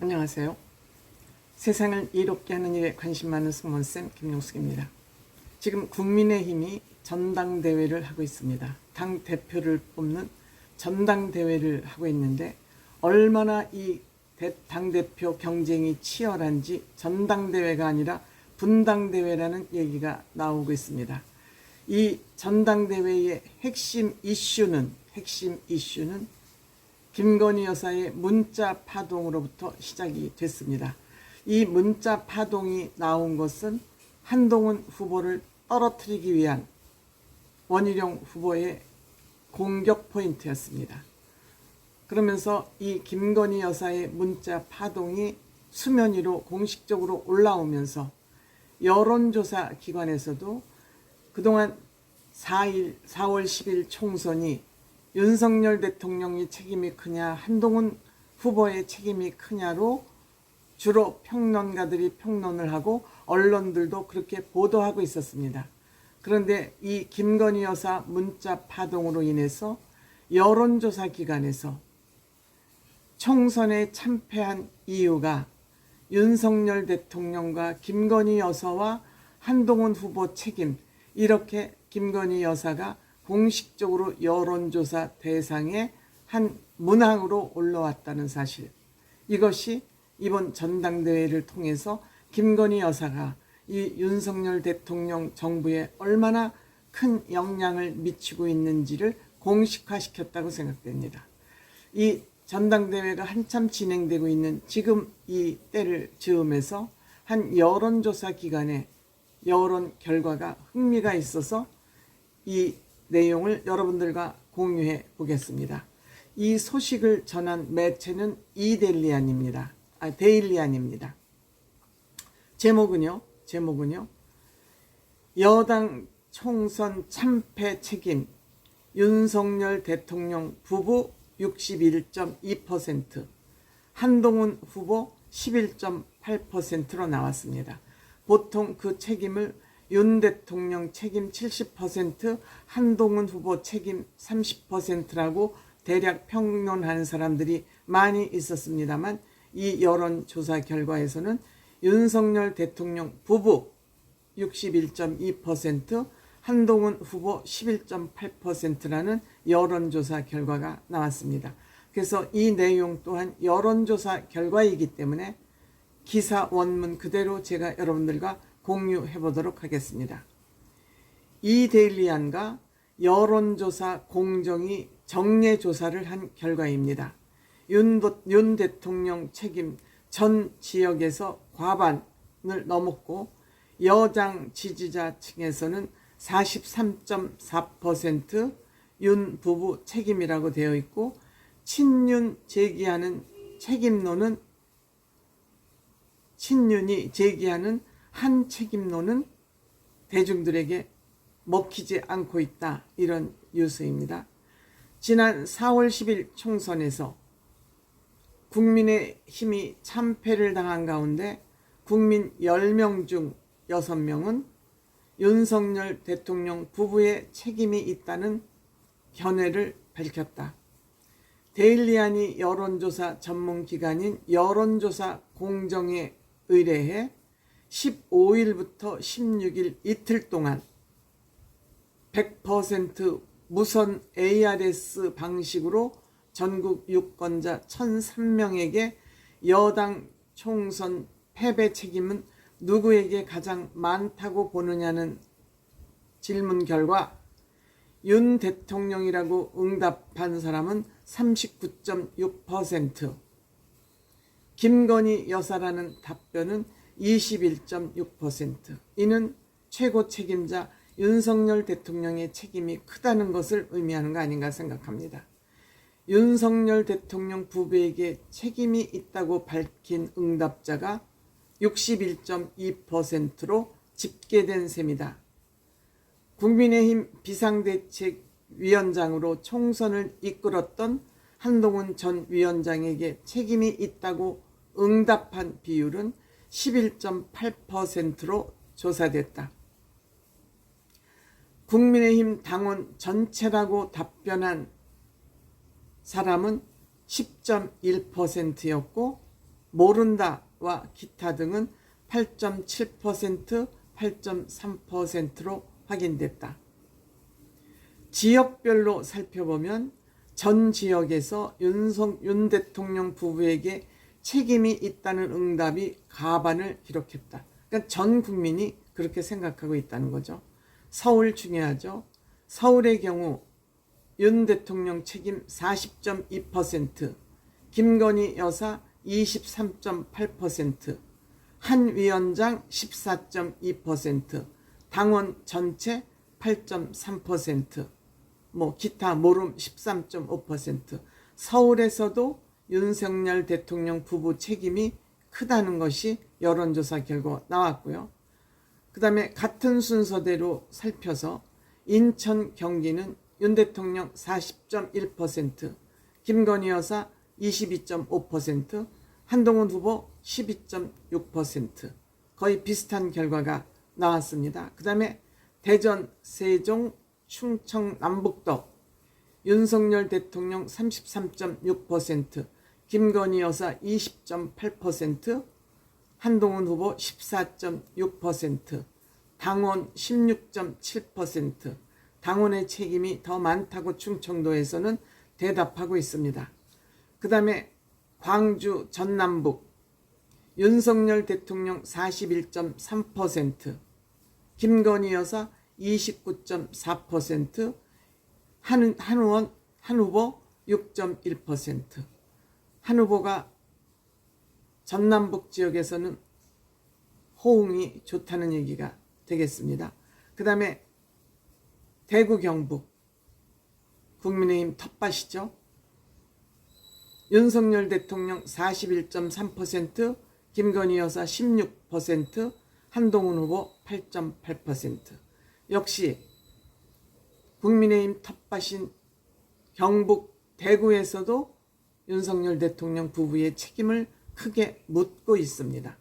안녕하세요. 세상을 이롭게 하는 일에 관심 많은 승무원쌤 김용숙입니다. 지금 국민의힘이 전당대회를 하고 있습니다. 당 대표를 뽑는 전당대회를 하고 있는데 얼마나 이 당대표 경쟁이 치열한지 전당대회가 아니라 분당대회라는 얘기가 나오고 있습니다. 이 전당대회의 핵심 이슈는 김건희 여사의 문자 파동으로부터 시작이 됐습니다. 이 문자 파동이 나온 것은 한동훈 후보를 떨어뜨리기 위한 원희룡 후보의 공격 포인트였습니다. 그러면서 이 김건희 여사의 문자 파동이 수면 위로 공식적으로 올라오면서 여론조사 기관에서도 그동안 4월 10일 총선이 윤석열 대통령이 책임이 크냐 한동훈 후보의 책임이 크냐로 주로 평론가들이 평론을 하고 언론들도 그렇게 보도하고 있었습니다. 그런데 이 김건희 여사 문자 파동으로 인해서 여론조사 기관에서 총선에 참패한 이유가 윤석열 대통령과 김건희 여사와 한동훈 후보 책임, 이렇게 김건희 여사가 공식적으로 여론조사 대상의 한 문항으로 올라왔다는 사실, 이것이 이번 전당대회를 통해서 김건희 여사가 이 윤석열 대통령 정부에 얼마나 큰 영향을 미치고 있는지를 공식화시켰다고 생각됩니다. 이 전당대회가 한참 진행되고 있는 지금 이 때를 즈음해서 한 여론조사 기관의 여론 결과가 흥미가 있어서 이 내용을 여러분들과 공유해 보겠습니다. 이 소식을 전한 매체는 데일리안입니다. 제목은요. 여당 총선 참패 책임 윤석열 대통령 부부 61.2%, 한동훈 후보 11.8%로 나왔습니다. 보통 그 책임을 윤 대통령 책임 70%, 한동훈 후보 책임 30%라고 대략 평론하는 사람들이 많이 있었습니다만, 이 여론조사 결과에서는 윤석열 대통령 부부 61.2%, 한동훈 후보 11.8%라는 여론조사 결과가 나왔습니다. 그래서 이 내용 또한 여론조사 결과이기 때문에 기사 원문 그대로 제가 여러분들과 공유해 보도록 하겠습니다. 데일리안과 여론조사 공정위 정례조사를 한 결과입니다. 윤 대통령 책임 전 지역에서 과반을 넘었고 여당 지지자 층에서는 43.4% 윤 부부 책임이라고 되어 있고, 친윤이 제기하는 한 책임론은 대중들에게 먹히지 않고 있다, 이런 뉴스입니다. 지난 4월 10일 총선에서 국민의힘이 참패를 당한 가운데 국민 10명 중 6명은 윤석열 대통령 부부의 책임이 있다는 견해를 밝혔다. 데일리안이 여론조사 전문기관인 여론조사 공정에 의뢰해 15일부터 16일 이틀 동안 100% 무선 ARS 방식으로 전국 유권자 1,003명에게 여당 총선 패배 책임은 누구에게 가장 많다고 보느냐는 질문 결과 윤 대통령이라고 응답한 사람은 39.6%, 김건희 여사라는 답변은 21.6%. 이는 최고 책임자 윤석열 대통령의 책임이 크다는 것을 의미하는 거 아닌가 생각합니다. 윤석열 대통령 부부에게 책임이 있다고 밝힌 응답자가 61.2%로 집계된 셈이다. 국민의힘 비상대책위원장으로 총선을 이끌었던 한동훈 전 위원장에게 책임이 있다고 응답한 비율은 11.8%로 조사됐다. 국민의힘 당원 전체라고 답변한 사람은 10.1%였고 모른다와 기타 등은 8.7%, 8.3%로 확인됐다. 지역별로 살펴보면 전 지역에서 윤 대통령 부부에게 책임이 있다는 응답이 과반을 기록했다. 그러니까 전 국민이 그렇게 생각하고 있다는 거죠. 서울 중요하죠. 서울의 경우 윤 대통령 책임 40.2%, 김건희 여사 23.8%, 한 위원장 14.2%, 당원 전체 8.3%, 기타 모름 13.5%. 서울에서도 윤석열 대통령 부부 책임이 크다는 것이 여론조사 결과 나왔고요. 그 다음에 같은 순서대로 살펴서 인천, 경기는 윤 대통령 40.1%, 김건희 여사 22.5%, 한동훈 후보 12.6%, 거의 비슷한 결과가 나왔습니다. 그 다음에 대전, 세종, 충청, 남북도 윤석열 대통령 33.6%, 김건희 여사 20.8%, 한동훈 후보 14.6%, 당원 16.7%, 당원의 책임이 더 많다고 충청도에서는 대답하고 있습니다. 그 다음에 광주, 전남북 윤석열 대통령 41.3%, 김건희 여사 29.4%, 한 후보 6.1%. 한 후보가 전남북 지역에서는 호응이 좋다는 얘기가 되겠습니다. 그 다음에 대구, 경북 국민의힘 텃밭이죠. 윤석열 대통령 41.3%, 김건희 여사 16%, 한동훈 후보 8.8%. 역시 국민의힘 텃밭인 경북 대구에서도 윤석열 대통령 부부의 책임을 크게 묻고 있습니다.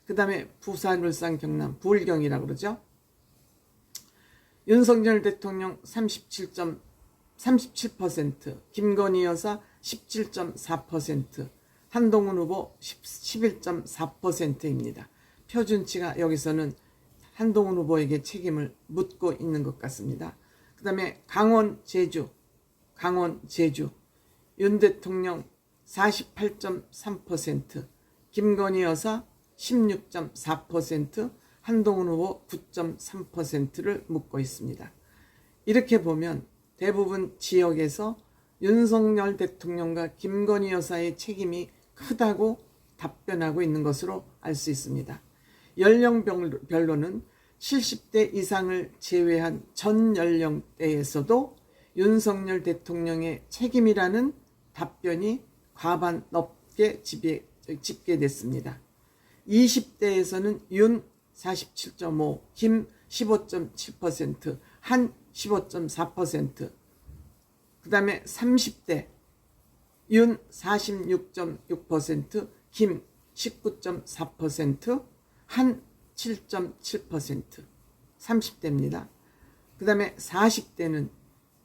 그 다음에 부산, 울산, 경남, 부울경이라고 그러죠. 윤석열 대통령 37%, 김건희 여사 17.4%, 한동훈 후보 11.4%입니다. 표준치가 여기서는 한동훈 후보에게 책임을 묻고 있는 것 같습니다. 그 다음에 강원, 제주 윤 대통령 48.3%, 김건희 여사 16.4%, 한동훈 후보 9.3%를 묻고 있습니다. 이렇게 보면 대부분 지역에서 윤석열 대통령과 김건희 여사의 책임이 크다고 답변하고 있는 것으로 알 수 있습니다. 연령별로는 70대 이상을 제외한 전 연령대에서도 윤석열 대통령의 책임이라는 답변이 과반 넘게 집계됐습니다. 20대에서는 윤 47.5, 김 15.7%, 한 15.4%, 그 다음에 30대 윤 46.6%, 김 19.4%, 한 7.7%, 30대입니다. 그 다음에 40대는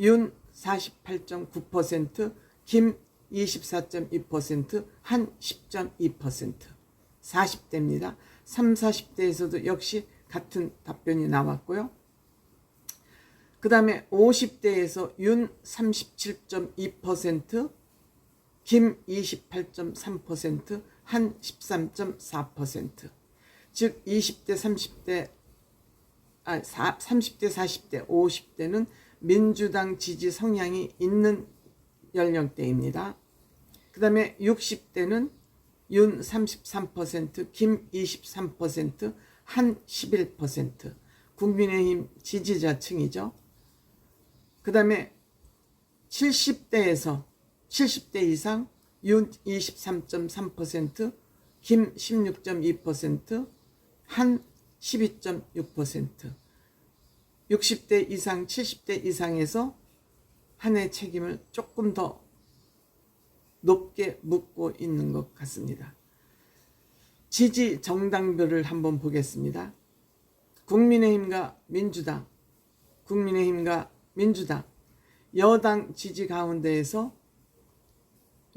윤 48.9%, 김 24.2%, 한 10.2%, 40대입니다. 30, 40대에서도 역시 같은 답변이 나왔고요. 그 다음에 50대에서 윤 37.2%, 김 28.3%, 한 13.4%. 즉 20대, 30대, 40대, 50대는 민주당 지지 성향이 있는 연령대입니다. 그 다음에 60대는 윤 33%, 김 23%, 한 11%. 국민의힘 지지자층이죠. 그 다음에 70대 이상 윤 23.3%, 김 16.2%, 한 12.6%. 60대 이상, 70대 이상에서 한해 책임을 조금 더 높게 묻고 있는 것 같습니다. 지지 정당별을 한번 보겠습니다. 국민의힘과 민주당, 여당 지지 가운데에서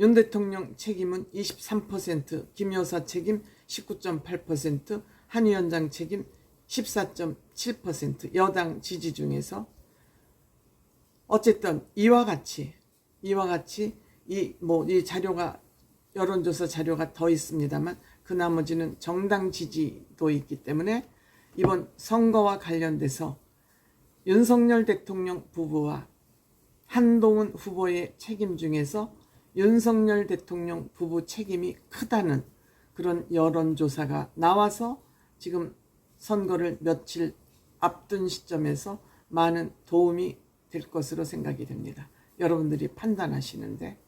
윤 대통령 책임은 23%, 김 여사 책임 19.8%, 한 위원장 책임 14.7%, 여당 지지 중에서 어쨌든 이와 같이 이 자료가, 여론조사 자료가 더 있습니다만 그 나머지는 정당 지지도 있기 때문에 이번 선거와 관련돼서 윤석열 대통령 부부와 한동훈 후보의 책임 중에서 윤석열 대통령 부부 책임이 크다는 그런 여론조사가 나와서 지금 선거를 며칠 앞둔 시점에서 많은 도움이 될 것으로 생각이 됩니다. 여러분들이 판단하시는데